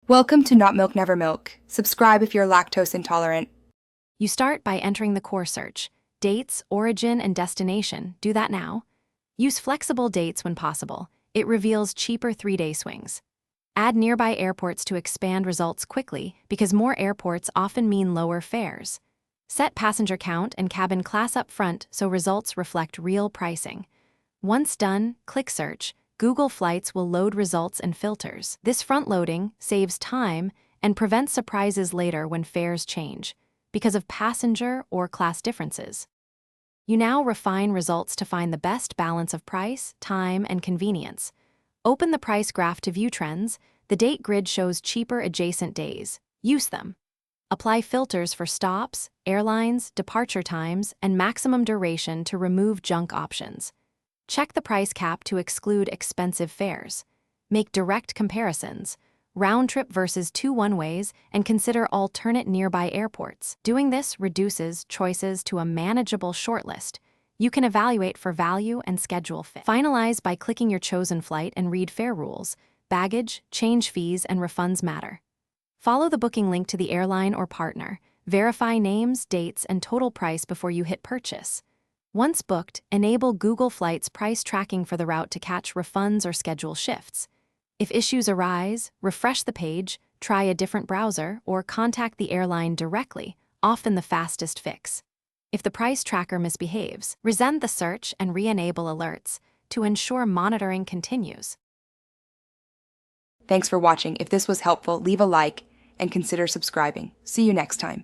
Welcome to Not Milk Never Milk. Subscribe if you're lactose intolerant. You start by entering the core search. Dates, origin, and destination. Do that now. Use flexible dates when possible. It reveals cheaper 3-day swings. Add nearby airports to expand results quickly because more airports often mean lower fares. Set passenger count and cabin class up front so results reflect real pricing. Once done, click Search. Google Flights will load results and filters. This front-loading saves time and prevents surprises later when fares change because of passenger or class differences. You now refine results to find the best balance of price, time, and convenience. Open the price graph to view trends. The date grid shows cheaper adjacent days. Use them. Apply filters for stops, airlines, departure times, and maximum duration to remove junk options. Check the price cap to exclude expensive fares. Make direct comparisons, round trip versus 2 one-ways, and consider alternate nearby airports. Doing this reduces choices to a manageable shortlist. You can evaluate for value and schedule fit. Finalize by clicking your chosen flight and read fare rules. Baggage, change fees, and refunds matter. Follow the booking link to the airline or partner. Verify names, dates, and total price before you hit purchase. Once booked, enable Google Flights price tracking for the route to catch refunds or schedule shifts. If issues arise, refresh the page, try a different browser, or contact the airline directly, often the fastest fix. If the price tracker misbehaves, resend the search and re-enable alerts to ensure monitoring continues. Thanks for watching. If this was helpful, leave a like and consider subscribing. See you next time.